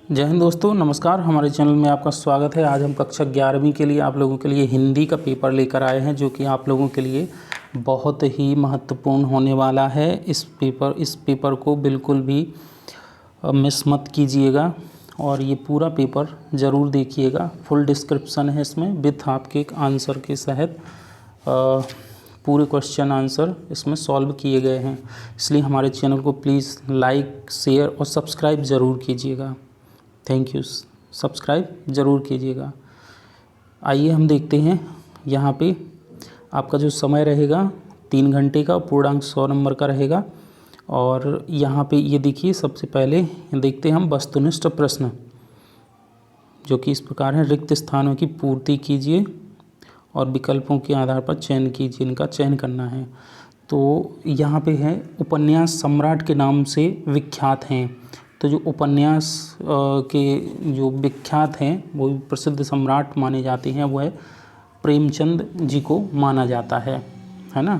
जय हिंद दोस्तों, नमस्कार। हमारे चैनल में आपका स्वागत है। आज हम कक्षा 11वीं के लिए आप लोगों के लिए हिंदी का पेपर लेकर आए हैं, जो कि आप लोगों के लिए बहुत ही महत्वपूर्ण होने वाला है। इस पेपर को बिल्कुल भी मिस मत कीजिएगा और ये पूरा पेपर ज़रूर देखिएगा। फुल डिस्क्रिप्शन है इसमें, विथ आपके एक आंसर के सहित पूरे क्वेश्चन आंसर इसमें सॉल्व किए गए हैं। इसलिए हमारे चैनल को प्लीज़ लाइक, शेयर और सब्सक्राइब ज़रूर कीजिएगा। Thank you. सब्सक्राइब ज़रूर कीजिएगा। आइए हम देखते हैं। यहाँ पे आपका जो समय रहेगा 3 घंटे का, पूर्णांक 100 नंबर का रहेगा। और यहाँ पे ये देखिए, सबसे पहले देखते हैं हम वस्तुनिष्ठ प्रश्न, जो कि इस प्रकार है। रिक्त स्थानों की पूर्ति कीजिए और विकल्पों के आधार पर चयन कीजिए, इनका चयन करना है। तो यहाँ पे है, उपन्यास सम्राट के नाम से विख्यात हैं। तो जो उपन्यास के जो विख्यात हैं, वो प्रसिद्ध सम्राट माने जाते हैं, वो है प्रेमचंद जी को माना जाता है ना।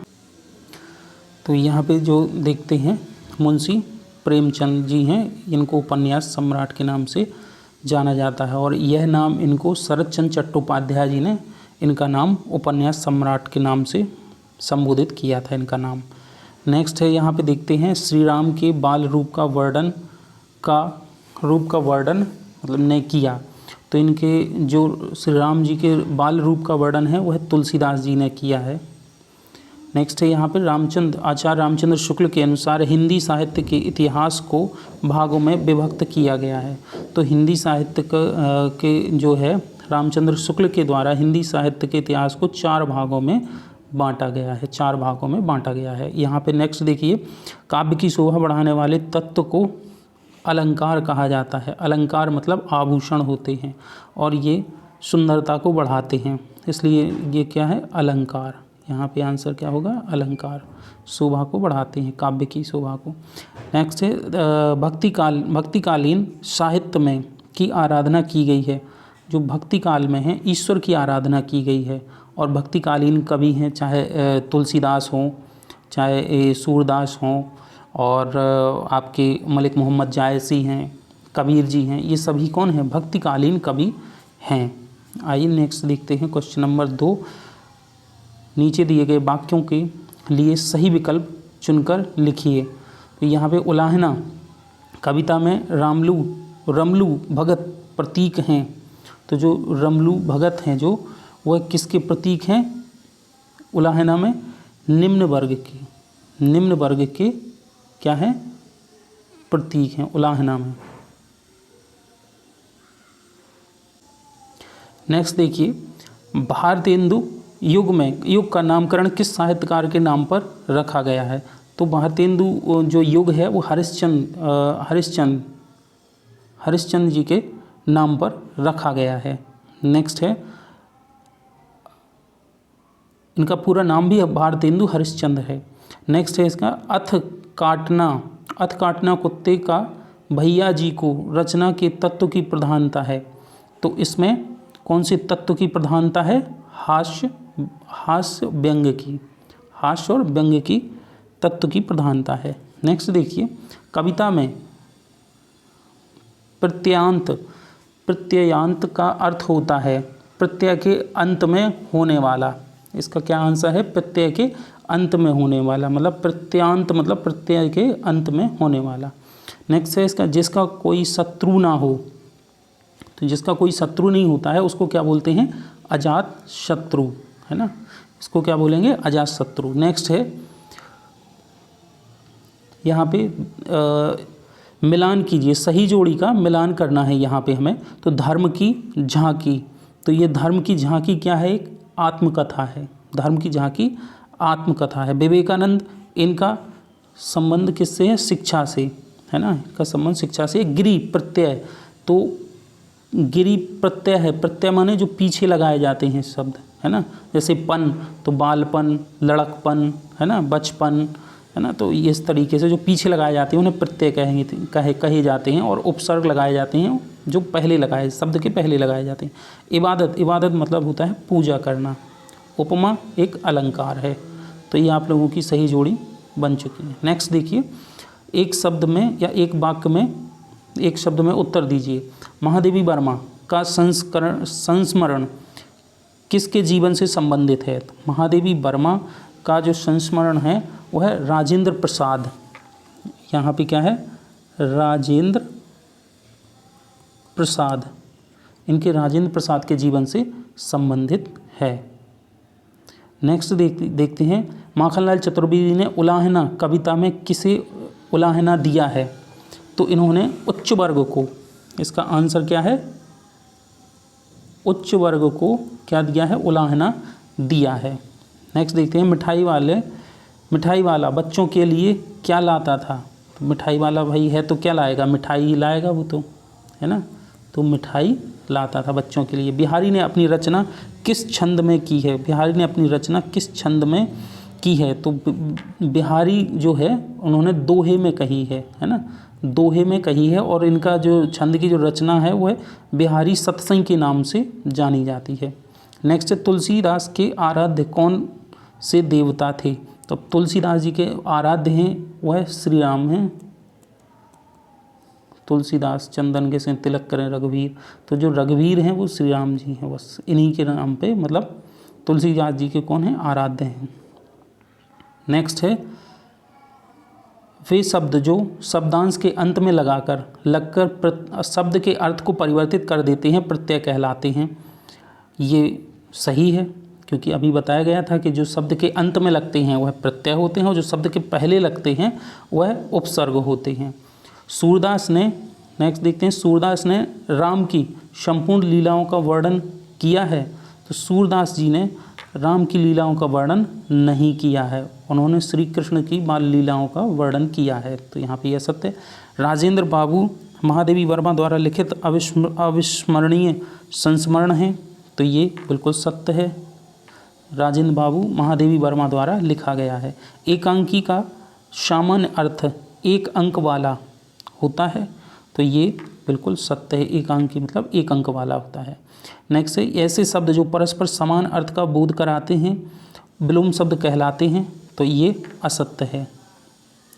तो यहाँ पे जो देखते हैं, मुंशी प्रेमचंद जी हैं, इनको उपन्यास सम्राट के नाम से जाना जाता है। और यह नाम इनको शरत चंद्र चट्टोपाध्याय जी ने इनका नाम उपन्यास सम्राट के नाम से संबोधित किया था, इनका नाम। नेक्स्ट है, यहाँ पे देखते हैं, श्री राम के बाल रूप का वर्णन मतलब ने किया। तो इनके जो श्री राम जी के बाल रूप का वर्णन है, वह तुलसीदास जी ने किया है। नेक्स्ट है, यहाँ पे आचार्य रामचंद्र शुक्ल के अनुसार हिंदी साहित्य के इतिहास को भागों में विभक्त किया गया है। तो हिंदी साहित्य के जो है, रामचंद्र शुक्ल के द्वारा हिंदी साहित्य के इतिहास को 4 भागों में बांटा गया है। यहाँ पे नेक्स्ट देखिए, काव्य की शोभा बढ़ाने वाले तत्व को अलंकार कहा जाता है। अलंकार मतलब आभूषण होते हैं और ये सुंदरता को बढ़ाते हैं, इसलिए ये क्या है, अलंकार। यहाँ पे आंसर क्या होगा, अलंकार। शोभा को बढ़ाते हैं, काव्य की शोभा को। नेक्स्ट है, भक्तिकालीन साहित्य में की आराधना की गई है। जो भक्ति काल में है, ईश्वर की आराधना की गई है। और भक्तिकालीन कवि हैं, चाहे तुलसीदास हों, चाहे सूरदास हों, और आपके मलिक मोहम्मद जायसी हैं, कबीर जी हैं, ये सभी कौन हैं, भक्तिकालीन कवि हैं। आइए नेक्स्ट देखते हैं, क्वेश्चन नंबर 2। नीचे दिए गए वाक्यों के लिए सही विकल्प चुनकर लिखिए। तो यहाँ पे उलाहना कविता में रमलू भगत प्रतीक हैं। तो जो रमलू भगत हैं, जो वह किसके प्रतीक हैं, उलाहना में निम्न वर्ग के क्या है, प्रतीक हैं उलाहना में। नेक्स्ट देखिए, भारतेंदु युग का नामकरण किस साहित्यकार के नाम पर रखा गया है। तो भारतेंदु जो युग है, वो हरिश्चंद्र जी के नाम पर रखा गया है। नेक्स्ट है, इनका पूरा नाम भी भारतेंदु हरिश्चंद्र है। नेक्स्ट है इसका, अथ काटना कुत्ते का भैया जी को रचना के तत्व की प्रधानता है। तो इसमें कौन से तत्व की प्रधानता है, हास्य और व्यंग्य की तत्व की प्रधानता है। नेक्स्ट देखिए, कविता में प्रत्ययांत का अर्थ होता है प्रत्यय के अंत में होने वाला। इसका क्या आंसर है, प्रत्यय के अंत में होने वाला, मतलब प्रत्यांत मतलब प्रत्यय के अंत में होने वाला। नेक्स्ट है इसका, जिसका कोई शत्रु ना हो। तो जिसका कोई शत्रु नहीं होता है, उसको क्या बोलते हैं, अजात शत्रु, है ना। इसको क्या बोलेंगे, अजात शत्रु। नेक्स्ट है, यहाँ पे मिलान कीजिए, सही जोड़ी का मिलान करना है यहाँ पे हमें। तो धर्म की झांकी, तो ये धर्म की झांकी क्या है, एक आत्मकथा है। धर्म की झांकी आत्मकथा है। विवेकानंद, इनका संबंध किससे है, शिक्षा से, है ना। इनका संबंध शिक्षा से। गिरि प्रत्यय, तो गिरि प्रत्यय है, प्रत्यय माने जो पीछे लगाए जाते हैं शब्द, है ना। जैसे पन, तो बालपन, लड़कपन, है ना, बचपन, है ना। तो इस तरीके से जो पीछे लगाए जाते हैं उन्हें प्रत्यय कहे जाते हैं। और उपसर्ग लगाए जाते हैं जो शब्द के पहले लगाए जाते हैं। इबादत मतलब होता है पूजा करना। उपमा एक अलंकार है। तो ये आप लोगों की सही जोड़ी बन चुकी है। नेक्स्ट देखिए, एक शब्द में या एक वाक्य में एक शब्द में उत्तर दीजिए। महादेवी वर्मा का संस्मरण किसके जीवन से संबंधित है? महादेवी वर्मा का जो संस्मरण है वह है राजेंद्र प्रसाद। यहाँ पे क्या है? राजेंद्र प्रसाद, इनके राजेंद्र प्रसाद के जीवन से संबंधित है। नेक्स्ट देखते हैं, माखनलाल चतुर्वेदी ने उलाहना कविता में किसे उलाहना दिया है? तो इन्होंने उच्च वर्ग को, इसका आंसर क्या है? उच्च वर्ग को क्या दिया है? उलाहना दिया है। नेक्स्ट देखते हैं, मिठाई वाला बच्चों के लिए क्या लाता था? तो मिठाई वाला भाई है तो क्या लाएगा? मिठाई ही लाएगा वो तो, है ना। तो मिठाई लाता था बच्चों के लिए। बिहारी ने अपनी रचना किस छंद में की है? बिहारी ने अपनी रचना किस छंद में की है? तो बिहारी जो है उन्होंने दोहे में कही है ना, दोहे में कही है। और इनका जो छंद की जो रचना है वो है बिहारी सत्संग के नाम से जानी जाती है। नेक्स्ट है, तुलसीदास के आराध्य कौन से देवता थे? तो तुलसीदास जी के आराध्य हैं वह श्री राम हैं। तुलसीदास चंदन के से तिलक करें रघुवीर, तो जो रघुवीर हैं वो श्री राम जी हैं। बस इन्हीं के नाम पे मतलब तुलसीदास जी के कौन हैं? आराध्य हैं। नेक्स्ट है, वे शब्द जो शब्दांश के अंत में लगकर शब्द के अर्थ को परिवर्तित कर देते हैं प्रत्यय कहलाते हैं। ये सही है, क्योंकि अभी बताया गया था कि जो शब्द के अंत में लगते हैं वह प्रत्यय होते हैं और जो शब्द के पहले लगते हैं वह उपसर्ग होते हैं। सूरदास ने, नेक्स्ट देखते हैं, सूरदास ने राम की संपूर्ण लीलाओं का वर्णन किया है? तो सूरदास जी ने राम की लीलाओं का वर्णन नहीं किया है, उन्होंने श्री कृष्ण की बाल लीलाओं का वर्णन किया है। तो यहाँ पे यह सत्य है। राजेंद्र बाबू महादेवी वर्मा द्वारा लिखित अविस्मरणीय संस्मरण है? तो ये बिल्कुल सत्य है, राजेंद्र बाबू महादेवी वर्मा द्वारा लिखा गया है। एकांकी का सामान्य अर्थ एक अंक वाला होता है? तो ये बिल्कुल सत्य है, एकांकी मतलब एक अंक वाला होता है। नेक्स्ट है, ऐसे शब्द जो परस्पर समान अर्थ का बोध कराते हैं विलोम शब्द कहलाते हैं? तो ये असत्य है।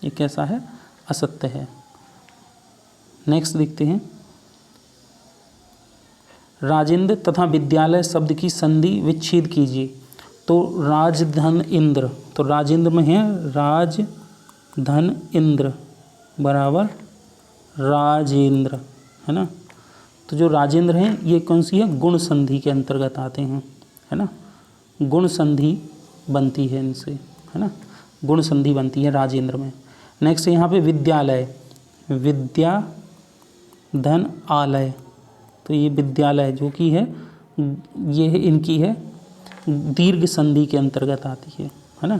ये कैसा है? असत्य है। नेक्स्ट देखते हैं, राजेंद्र तथा विद्यालय शब्द की संधि विच्छेद कीजिए। तो राजधन इंद्र, तो राजेंद्र में है राजधन इंद्र बराबर राजेंद्र, है ना। तो जो राजेंद्र हैं ये कौन सी है? गुण संधि के अंतर्गत आते हैं, है ना। गुण संधि बनती है इनसे, है ना, गुण संधि बनती है राजेंद्र में। नेक्स्ट यहाँ पे विद्यालय, विद्या धन आलय, तो ये विद्यालय जो कि है ये है इनकी है दीर्घ संधि के अंतर्गत आती है ना,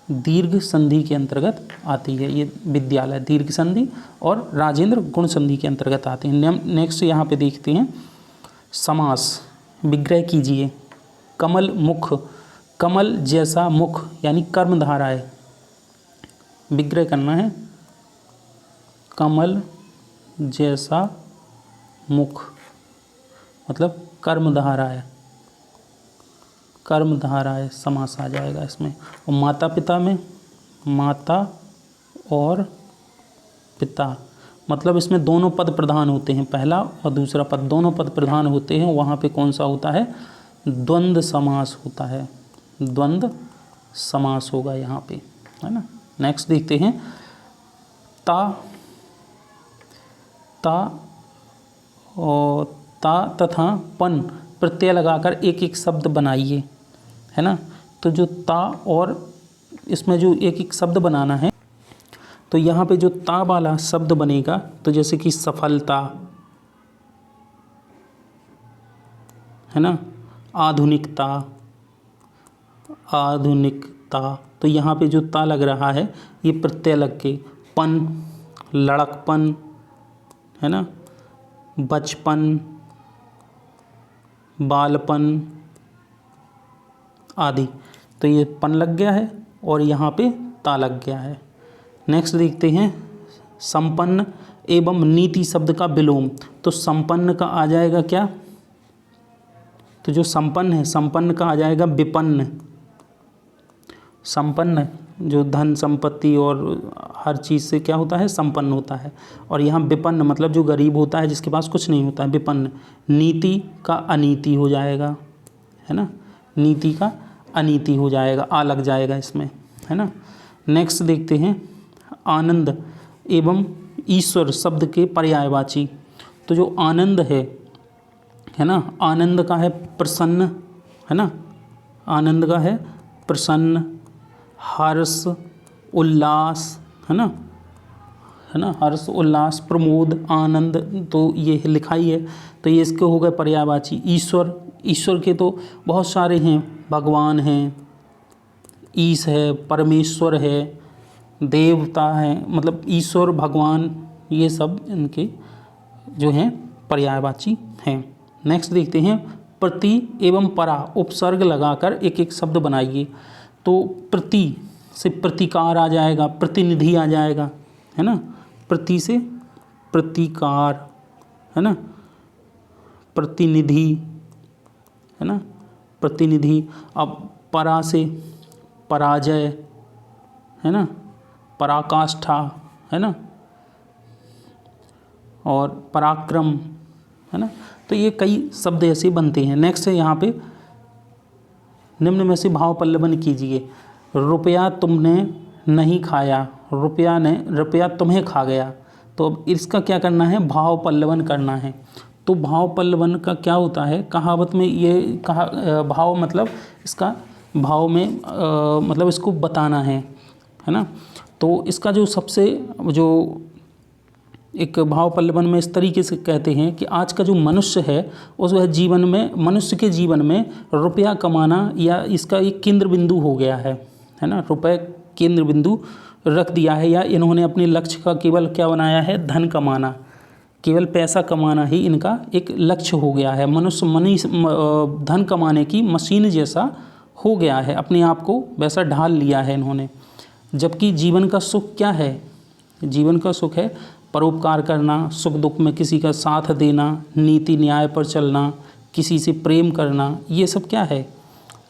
दीर्घ संधि के अंतर्गत आती है ये विद्यालय, दीर्घ संधि, और राजेंद्र गुण संधि के अंतर्गत आते हैं। नेक्स्ट यहाँ पे देखते हैं समास, विग्रह कीजिए। कमल मुख, कमल जैसा मुख यानी कर्मधारा है, विग्रह करना है। कमल जैसा मुख मतलब कर्मधारा है, कर्मधारा है, समास आ जाएगा इसमें। और माता पिता में माता और पिता मतलब इसमें दोनों पद प्रधान होते हैं, पहला और दूसरा पद दोनों पद प्रधान होते हैं। वहाँ पे कौन सा होता है? द्वंद्व समास होता है, द्वंद्व समास होगा यहाँ पे, है ना। नेक्स्ट देखते हैं ता तथा पन प्रत्यय लगाकर एक एक शब्द बनाइए, है ना। तो जो ता और इसमें जो एक एक शब्द बनाना है, तो यहाँ पे जो ता वाला शब्द बनेगा तो जैसे कि सफलता, है ना, आधुनिकता, आधुनिकता, तो यहाँ पे जो ता लग रहा है ये प्रत्यय लग के, पन लड़कपन, है ना, बचपन, बालपन आदि, तो ये पन लग गया है और यहाँ पे ता लग गया है। नेक्स्ट देखते हैं संपन्न एवं नीति शब्द का विलोम, तो संपन्न का आ जाएगा क्या? तो जो संपन्न है, संपन्न का आ जाएगा विपन्न, संपन्न जो धन संपत्ति और हर चीज़ से क्या होता है, संपन्न होता है। और यहाँ विपन्न मतलब जो गरीब होता है, जिसके पास कुछ नहीं होता है, विपन्न। नीति का अनीति हो जाएगा, है ना, नीति का अनीति हो जाएगा, आ लग जाएगा इसमें, है ना। नेक्स्ट देखते हैं आनंद एवं ईश्वर शब्द के पर्यायवाची। तो जो आनंद है ना, आनंद का है प्रसन्न, है ना, आनंद का है प्रसन्न, हर्ष, उल्लास, है ना, हर्ष, उल्लास, प्रमोद, आनंद, तो ये लिखा ही है। तो ये इसके हो गए पर्यायवाची। ईश्वर, ईश्वर के तो बहुत सारे हैं, भगवान हैं, ईश है, परमेश्वर है, देवता है, मतलब ईश्वर, भगवान, ये सब इनके जो हैं पर्यायवाची हैं। नेक्स्ट देखते हैं प्रति एवं परा, उपसर्ग लगाकर एक एक शब्द बनाइए। तो प्रति से प्रतिकार आ जाएगा, प्रतिनिधि आ जाएगा, है ना, प्रति से प्रतिकार, है ना, प्रतिनिधि, है ना, प्रतिनिधि। अब परा से पराजय, है ना, पराकाष्ठा, है ना, और पराक्रम, है ना। तो ये कई शब्द ऐसे बनते हैं। नेक्स्ट है यहाँ पे निम्न में से भाव पल्लवन कीजिए। रुपया तुमने नहीं खाया, रुपया तुम्हें खा गया। तो अब इसका क्या करना है, भाव पल्लवन करना है। तो भाव पल्लवन का क्या होता है, कहावत में ये भाव मतलब इसका भाव में मतलब इसको बताना है ना। तो इसका जो सबसे जो एक भाव पल्लवन में इस तरीके से कहते हैं कि आज का जो मनुष्य है उस वह जीवन में, मनुष्य के जीवन में रुपया कमाना या इसका एक केंद्र बिंदु हो गया है ना। रुपये केंद्र बिंदु रख दिया है, या इन्होंने अपने लक्ष्य का केवल क्या बनाया है, धन कमाना, केवल पैसा कमाना ही इनका एक लक्ष्य हो गया है। मनुष्य धन कमाने की मशीन जैसा हो गया है, अपने आप को वैसा ढाल लिया है इन्होंने। जबकि जीवन का सुख क्या है, जीवन का सुख है परोपकार करना, सुख दुख में किसी का साथ देना, नीति न्याय पर चलना, किसी से प्रेम करना, ये सब क्या है,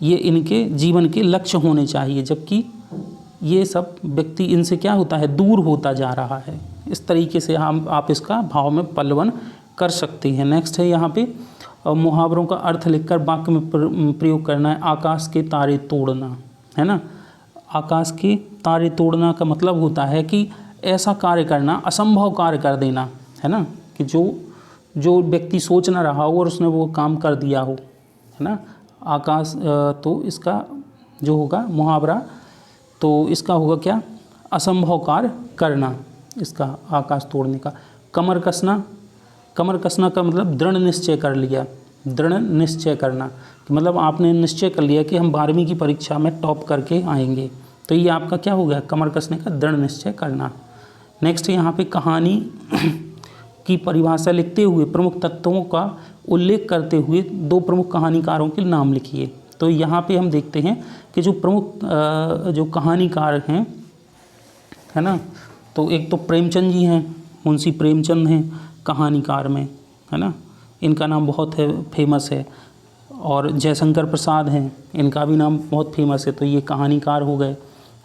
ये इनके जीवन के लक्ष्य होने चाहिए। जबकि ये सब व्यक्ति इनसे क्या होता है, दूर होता जा रहा है। इस तरीके से आप इसका भाव में पल्लवन कर सकते हैं। नेक्स्ट है यहाँ पे मुहावरों का अर्थ लिखकर वाक्य में प्रयोग करना है। आकाश के तारे तोड़ना, है ना। आकाश के तारे तोड़ना का मतलब होता है कि ऐसा कार्य करना, असंभव कार्य कर देना, है ना, कि जो व्यक्ति सोच ना रहा हो और उसने वो काम कर दिया हो, है ना। आकाश तो इसका जो होगा मुहावरा, तो इसका होगा क्या, असंभव कार्य करना, इसका आकाश तोड़ने का। कमर कसना, कमर कसना का मतलब दृढ़ निश्चय कर लिया, दृढ़ निश्चय करना, मतलब आपने निश्चय कर लिया कि हम 12वीं की परीक्षा में टॉप करके आएंगे, तो ये आपका क्या हो गया, कमर कसने का दृढ़ निश्चय करना। नेक्स्ट यहाँ पे कहानी की परिभाषा लिखते हुए प्रमुख तत्वों का उल्लेख करते हुए दो प्रमुख कहानीकारों के नाम लिखिए। तो यहाँ पे हम देखते हैं कि जो प्रमुख जो कहानीकार हैं, है ना, तो एक तो प्रेमचंद जी हैं, मुंशी प्रेमचंद हैं कहानीकार में, है ना, इनका नाम बहुत है फेमस है। और जयशंकर प्रसाद हैं, इनका भी नाम बहुत फेमस है, तो ये कहानीकार हो गए,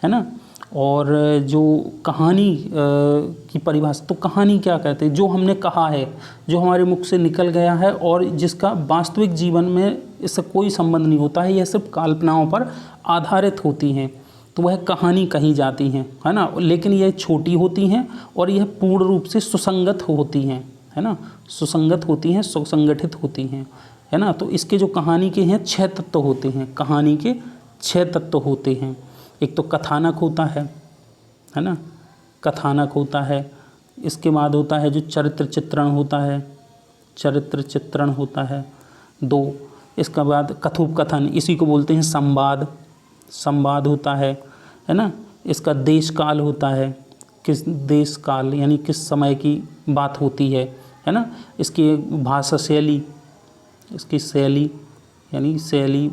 है ना। और जो कहानी की परिभाषा, तो कहानी क्या कहते हैं, जो हमने कहा है, जो हमारे मुख से निकल गया है और जिसका वास्तविक जीवन में इससे कोई संबंध नहीं होता है, यह सिर्फ कल्पनाओं पर आधारित होती हैं, तो वह कहानी कही जाती हैं, है ना। लेकिन यह छोटी होती हैं और यह पूर्ण रूप से सुसंगत होती हैं, है ना, सुसंगत होती हैं, सुसंगठित होती हैं, है ना। तो इसके जो कहानी के हैं 6 तत्व होते हैं, कहानी के 6 तत्व होते हैं। एक तो कथानक होता है ना, कथानक होता है। इसके बाद होता है जो चरित्र चित्रण होता है, चरित्र चित्रण होता है 2। इसके बाद कथोपकथन, इसी को बोलते हैं संवाद, संवाद होता है ना। इसका देश काल होता है, किस देश काल यानी किस समय की बात होती है ना। इसकी भाषा शैली, इसकी शैली यानी शैली,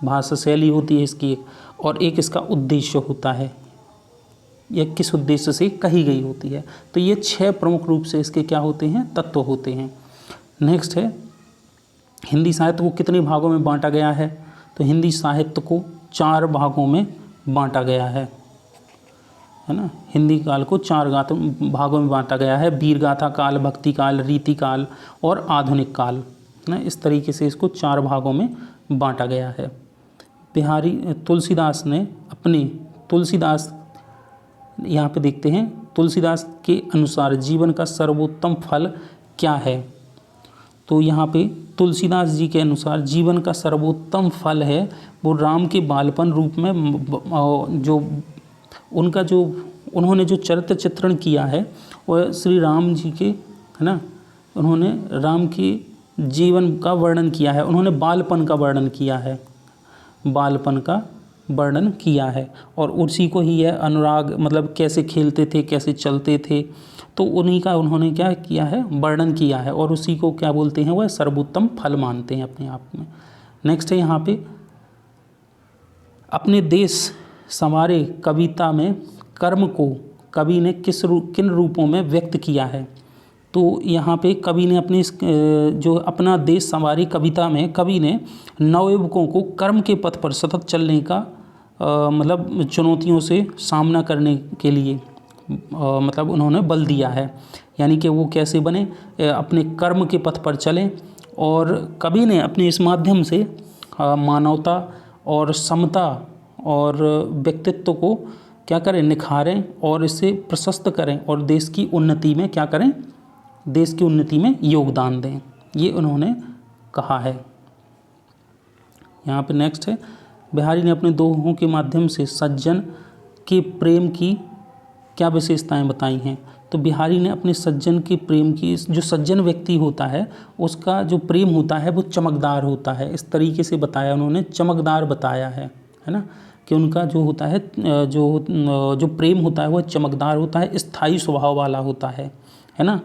भाषा शैली होती है इसकी। और एक इसका उद्देश्य होता है, यह किस उद्देश्य से कही गई होती है। तो ये 6 प्रमुख रूप से इसके क्या होते हैं, तत्व होते हैं। नेक्स्ट है हिंदी साहित्य को कितने भागों में बांटा गया है। तो हिंदी साहित्य को 4 भागों में बांटा गया है ना। हिंदी काल को 4 भागों में बांटा गया है, वीर गाथा काल, भक्ति काल, रीति काल और आधुनिक काल ना। इस तरीके से इसको 4 भागों में बांटा गया है। बिहारी तुलसीदास यहाँ पे देखते हैं, तुलसीदास के अनुसार जीवन का सर्वोत्तम फल क्या है। तो यहाँ पे तुलसीदास जी के अनुसार जीवन का सर्वोत्तम फल है वो राम के बालपन रूप में जो उनका जो उन्होंने जो चरित्र चित्रण किया है वह श्री राम जी के है ना। उन्होंने राम के जीवन का वर्णन किया है, उन्होंने बालपन का वर्णन किया है, बालपन का वर्णन किया है। और उसी को ही है अनुराग, मतलब कैसे खेलते थे, कैसे चलते थे, तो उन्हीं का उन्होंने क्या किया है, वर्णन किया है। और उसी को क्या बोलते हैं, वह सर्वोत्तम फल मानते हैं अपने आप में। नेक्स्ट है यहाँ पे, अपने देश संवारे कविता में कर्म को कवि ने किन रूपों में व्यक्त किया है। तो यहाँ पे कवि ने अपनी जो अपना देश संवारी कविता में कवि ने नवयुवकों को कर्म के पथ पर सतत चलने का मतलब चुनौतियों से सामना करने के लिए मतलब उन्होंने बल दिया है। यानी कि वो कैसे बने, अपने कर्म के पथ पर चलें। और कवि ने अपने इस माध्यम से मानवता और समता और व्यक्तित्व को क्या करें, निखारें और इसे प्रशस्त करें और देश की उन्नति में क्या करें, देश की उन्नति में योगदान दें, ये उन्होंने कहा है। यहाँ पे नेक्स्ट है, बिहारी ने अपने दोहों के माध्यम से सज्जन के प्रेम की क्या विशेषताएं बताई हैं। तो बिहारी ने अपने सज्जन के प्रेम की, जो सज्जन व्यक्ति होता है उसका जो प्रेम होता है वो चमकदार होता है, इस तरीके से बताया उन्होंने, चमकदार बताया है ना। कि उनका जो होता है जो प्रेम होता है वह चमकदार होता है, स्थायी स्वभाव वाला होता है ना।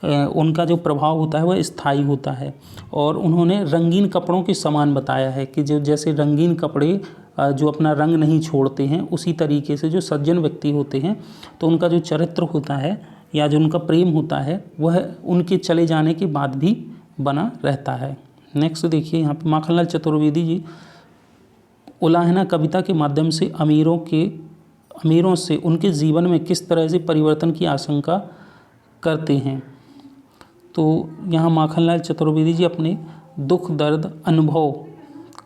उनका जो प्रभाव होता है वह स्थायी होता है। और उन्होंने रंगीन कपड़ों के समान बताया है कि जो जैसे रंगीन कपड़े जो अपना रंग नहीं छोड़ते हैं, उसी तरीके से जो सज्जन व्यक्ति होते हैं तो उनका जो चरित्र होता है या जो उनका प्रेम होता है वह उनके चले जाने के बाद भी बना रहता है। नेक्स्ट देखिए यहाँ पे माखनलाल चतुर्वेदी जी उलाहना कविता के माध्यम से अमीरों से उनके जीवन में किस तरह से परिवर्तन की आशंका करते हैं। तो यहाँ माखनलाल चतुर्वेदी जी अपने दुख दर्द अनुभव,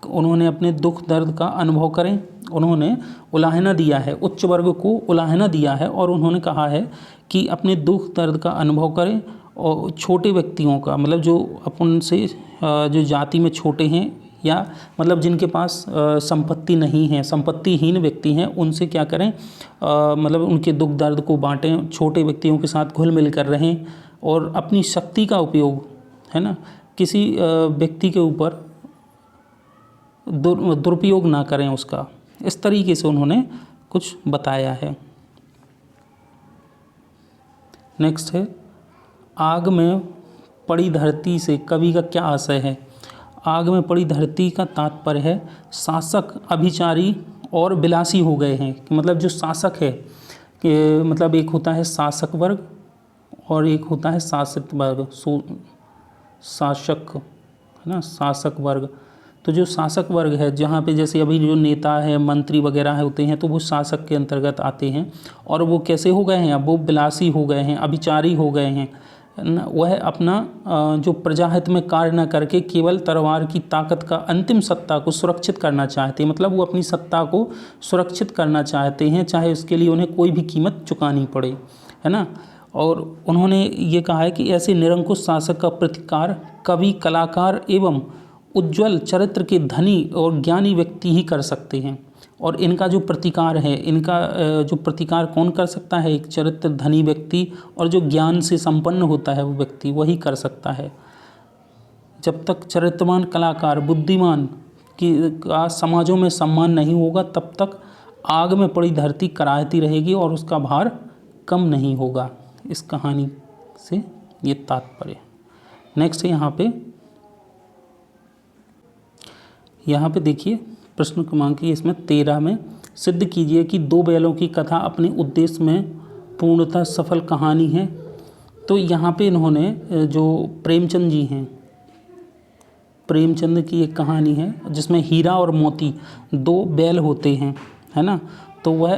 उन्होंने अपने दुख दर्द का अनुभव करें, उन्होंने उलाहना दिया है, उच्च वर्ग को उलाहना दिया है और उन्होंने कहा है कि अपने दुख दर्द का अनुभव करें। और छोटे व्यक्तियों का मतलब जो अपन से जो जाति में छोटे हैं या मतलब जिनके पास संपत्ति नहीं है, संपत्तिहीन व्यक्ति हैं, उनसे क्या करें, मतलब उनके दुख दर्द को बांटें, छोटे व्यक्तियों के साथ घुल मिल कर रहें और अपनी शक्ति का उपयोग है ना किसी व्यक्ति के ऊपर दुरुपयोग ना करें उसका, इस तरीके से उन्होंने कुछ बताया है। नेक्स्ट है, आग में पड़ी धरती से कवि का क्या आशय है। आग में पड़ी धरती का तात्पर्य है शासक अभिचारी और विलासी हो गए हैं। मतलब जो शासक है कि मतलब एक होता है शासक वर्ग और एक होता है शासित वर्ग, शासक है ना, शासक वर्ग। तो जो शासक वर्ग है जहाँ पे जैसे अभी जो नेता है, मंत्री वगैरह है होते हैं तो वो शासक के अंतर्गत आते हैं और वो कैसे हो गए हैं, अब वो विलासी हो गए हैं, अभिचारी हो गए हैं। वह अपना जो प्रजाहित में कार्य न करके केवल तलवार की ताकत का अंतिम सत्ता को सुरक्षित करना चाहते हैं। मतलब वो अपनी सत्ता को सुरक्षित करना चाहते हैं, चाहे उसके लिए उन्हें कोई भी कीमत चुकानी पड़े, है ना। और उन्होंने ये कहा है कि ऐसे निरंकुश शासक का प्रतिकार कवि, कलाकार एवं उज्ज्वल चरित्र के धनी और ज्ञानी व्यक्ति ही कर सकते हैं। और इनका जो प्रतिकार है, इनका जो प्रतिकार कौन कर सकता है, एक चरित्र धनी व्यक्ति और जो ज्ञान से संपन्न होता है वो व्यक्ति, वही कर सकता है। जब तक चरित्रवान कलाकार, बुद्धिमान का समाजों में सम्मान नहीं होगा तब तक आग में पड़ी धरती कराहती रहेगी और उसका भार कम नहीं होगा। इस कहानी से ये तात्पर्य। नेक्स्ट है यहाँ पे देखिए प्रश्न क्रमांक इसमें 13 में सिद्ध कीजिए कि 2 बैलों की कथा अपने उद्देश्य में पूर्णतः सफल कहानी है। तो यहाँ पे इन्होंने जो प्रेमचंद जी हैं, प्रेमचंद की एक कहानी है जिसमें हीरा और मोती 2 बैल होते हैं है ना। तो वह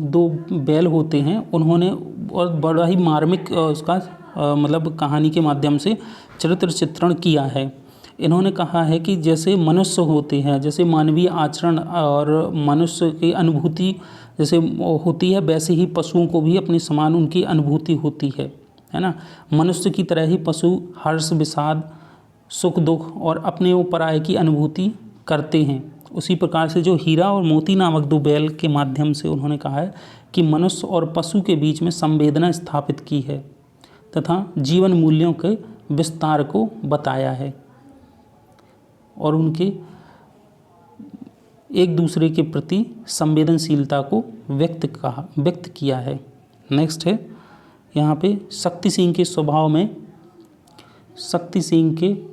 2 बैल होते हैं, उन्होंने और बड़ा ही मार्मिक उसका मतलब कहानी के माध्यम से चरित्र चित्रण किया है। इन्होंने कहा है कि जैसे मनुष्य होते हैं, जैसे मानवीय आचरण और मनुष्य की अनुभूति जैसे होती है, वैसे ही पशुओं को भी अपनी समान उनकी अनुभूति होती है ना। मनुष्य की तरह ही पशु हर्ष, विषाद, सुख, दुख और अपने व पराये की अनुभूति करते हैं। उसी प्रकार से जो हीरा और मोती नामक 2 बैल के माध्यम से उन्होंने कहा है कि मनुष्य और पशु के बीच में संवेदना स्थापित की है तथा जीवन मूल्यों के विस्तार को बताया है और उनके एक दूसरे के प्रति संवेदनशीलता को व्यक्त किया है। नेक्स्ट है यहाँ पे शक्ति सिंह के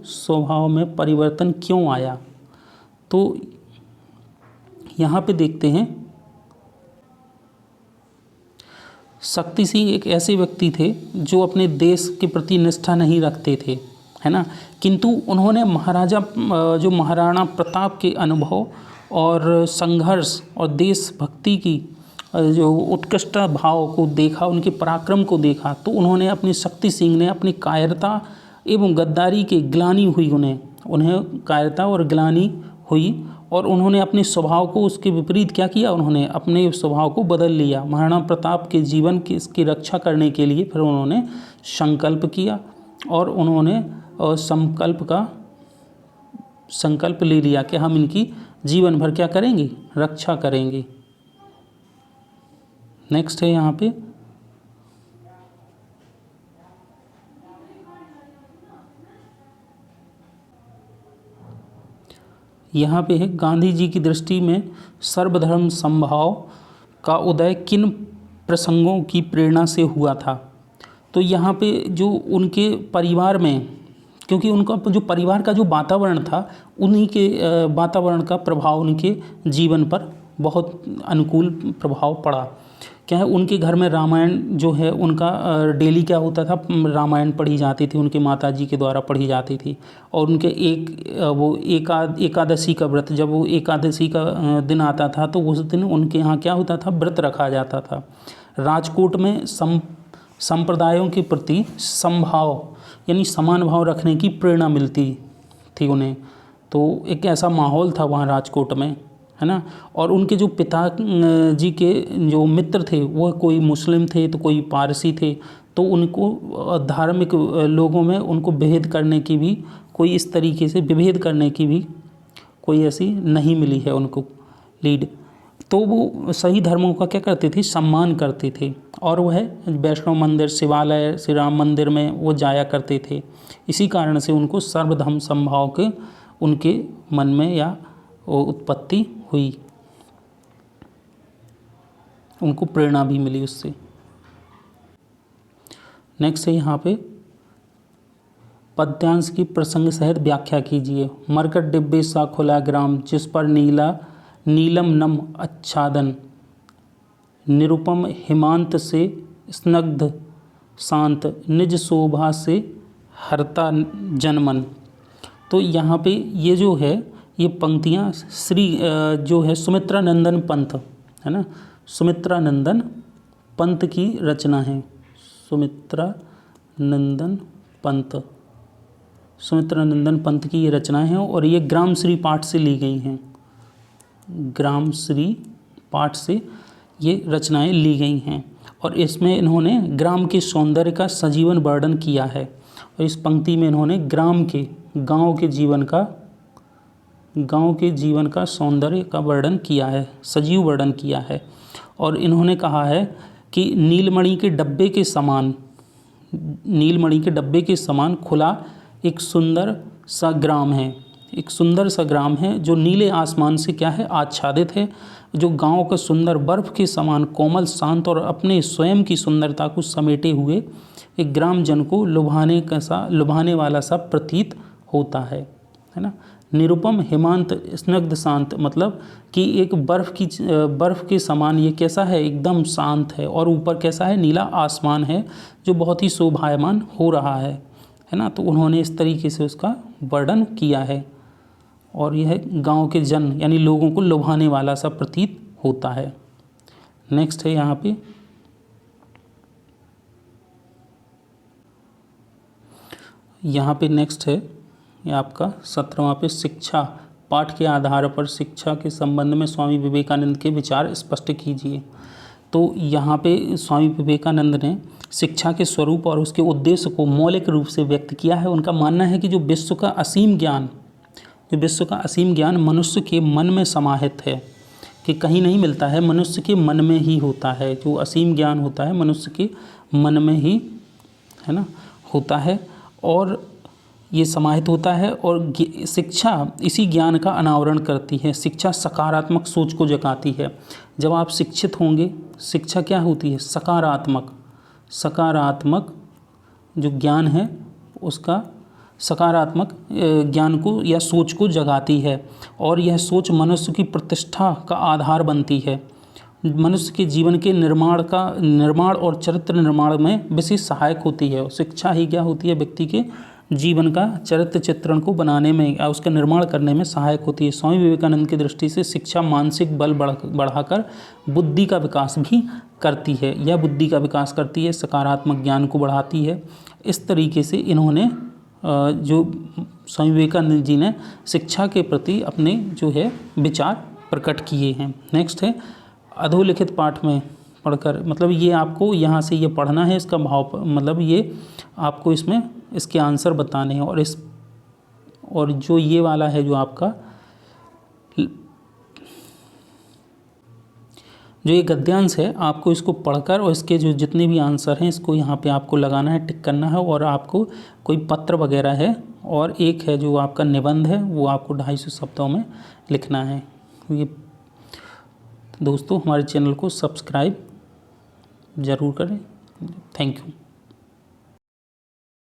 स्वभाव में परिवर्तन क्यों आया। तो यहाँ पे देखते हैं, शक्ति सिंह एक ऐसे व्यक्ति थे जो अपने देश के प्रति निष्ठा नहीं रखते थे, है ना, किंतु उन्होंने महाराणा प्रताप के अनुभव और संघर्ष और देशभक्ति की जो उत्कृष्ट भाव को देखा, उनके पराक्रम को देखा, तो उन्होंने अपनी शक्ति सिंह ने अपनी कायरता एवं गद्दारी के ग्लानि हुई, उन्हें कायरता और ग्लानि हुई और उन्होंने अपने स्वभाव को उसके विपरीत क्या किया, उन्होंने अपने स्वभाव को बदल लिया। महाराणा प्रताप के जीवन की इसकी रक्षा करने के लिए फिर उन्होंने संकल्प किया और उन्होंने संकल्प ले लिया कि हम इनकी जीवन भर क्या करेंगे, रक्षा करेंगे। नेक्स्ट है यहाँ पे है गांधी जी की दृष्टि में सर्वधर्म समभाव का उदय किन प्रसंगों की प्रेरणा से हुआ था। तो यहाँ पे जो उनके परिवार में, क्योंकि उनका जो परिवार का जो वातावरण था, उन्हीं के वातावरण का प्रभाव उनके जीवन पर बहुत अनुकूल प्रभाव पड़ा। क्या है, उनके घर में रामायण जो है उनका डेली क्या होता था, रामायण पढ़ी जाती थी, उनके माताजी के द्वारा पढ़ी जाती थी। और उनके एकादशी का व्रत, जब वो एकादशी का दिन आता था तो उस दिन उनके यहाँ क्या होता था, व्रत रखा जाता था। राजकोट में संप्रदायों के प्रति समभाव यानी समान भाव रखने की प्रेरणा मिलती थी उन्हें। तो एक ऐसा माहौल था वहाँ राजकोट में, है ना। और उनके जो पिता जी के जो मित्र थे वो कोई मुस्लिम थे तो कोई पारसी थे, तो उनको धार्मिक लोगों में उनको विभेद करने की भी कोई इस तरीके से विभेद करने की भी कोई ऐसी नहीं मिली है उनको लीड। तो वो सही धर्मों का क्या करते थे, सम्मान करते थे। और वह वैष्णव मंदिर, शिवालय, श्री राम मंदिर में वो जाया करते थे। इसी कारण से उनको सर्वधर्म समभाव के उनके मन में या उत्पत्ति हुई, उनको प्रेरणा भी मिली उससे। नेक्स्ट है यहाँ पे पद्यांश की प्रसंग सहित व्याख्या कीजिए। मरकट डिब्बे सा खुला ग्राम, जिस पर नीलम नम आच्छादन, निरुपम हिमांत से स्नग्ध शांत, निज शोभा से हरता जनमन। तो यहाँ पे ये जो है ये पंक्तियाँ श्री जो है सुमित्रा नंदन पंत, है ना, सुमित्रा नंदन पंत की रचना है। सुमित्रा नंदन पंत की ये रचना है और ये ग्राम श्री पाठ से ली गई हैं। ग्राम श्री पाठ से ये रचनाएं ली गई हैं और इसमें इन्होंने ग्राम के सौंदर्य का सजीवन वर्णन किया है। और इस पंक्ति में इन्होंने गांव के जीवन का सौंदर्य का वर्णन किया है, सजीव वर्णन किया है। और इन्होंने कहा है कि नीलमणि के डब्बे के समान खुला एक सुंदर सा ग्राम है जो नीले आसमान से क्या है, आच्छादित है, जो गांव का सुंदर बर्फ के समान कोमल, शांत और अपने स्वयं की सुंदरता को समेटे हुए एक ग्राम जन को लुभाने वाला सा प्रतीत होता है ना। निरुपम हिमांत स्नग्ध शांत, मतलब कि एक बर्फ के समान ये कैसा है, एकदम शांत है। और ऊपर कैसा है, नीला आसमान है जो बहुत ही शोभायमान हो रहा है ना। तो उन्होंने इस तरीके से उसका वर्णन किया है और यह गांव के जन यानी लोगों को लुभाने वाला सा प्रतीत होता है। नेक्स्ट है यहाँ पे नेक्स्ट है ये आपका 17वां पे शिक्षा पाठ के आधार पर शिक्षा के संबंध में स्वामी विवेकानंद के विचार स्पष्ट कीजिए। तो यहाँ पे स्वामी विवेकानंद ने शिक्षा के स्वरूप और उसके उद्देश्य को मौलिक रूप से व्यक्त किया है। उनका मानना है कि जो विश्व का असीम ज्ञान मनुष्य के मन में समाहित है, कि कहीं नहीं मिलता है, मनुष्य के मन में ही होता है। जो असीम ज्ञान होता है मनुष्य के मन में ही, है ना, होता है और ये समाहित होता है। और शिक्षा इसी ज्ञान का अनावरण करती है। शिक्षा सकारात्मक सोच को जगाती है। जब आप शिक्षित होंगे, शिक्षा क्या होती है? सकारात्मक जो ज्ञान है उसका सकारात्मक ज्ञान को या सोच को जगाती है और यह सोच मनुष्य की प्रतिष्ठा का आधार बनती है। मनुष्य के जीवन के निर्माण और चरित्र निर्माण में विशेष सहायक होती है। शिक्षा ही क्या होती है? व्यक्ति के जीवन का चरित्र चित्रण को बनाने में या उसका निर्माण करने में सहायक होती है। स्वामी विवेकानंद की दृष्टि से शिक्षा मानसिक बल बढ़ाकर बुद्धि का विकास भी करती है या बुद्धि का विकास करती है, सकारात्मक ज्ञान को बढ़ाती है। इस तरीके से इन्होंने जो स्वामी विवेकानंद जी ने शिक्षा के प्रति अपने जो है विचार प्रकट किए हैं। नेक्स्ट है अधोलिखित पाठ में पढ़कर, मतलब ये आपको यहाँ से ये पढ़ना है, इसका भाव मतलब ये आपको इसमें इसके आंसर बताने हैं। और जो ये वाला है जो आपका जो ये गद्यांश है, आपको इसको पढ़कर और इसके जो जितने भी आंसर हैं इसको यहाँ पे आपको लगाना है, टिक करना है। और आपको कोई पत्र वगैरह है और एक है जो आपका निबंध है वो आपको 250 शब्दों में लिखना है। ये दोस्तों हमारे चैनल को सब्सक्राइब ज़रूर करें। Thank you.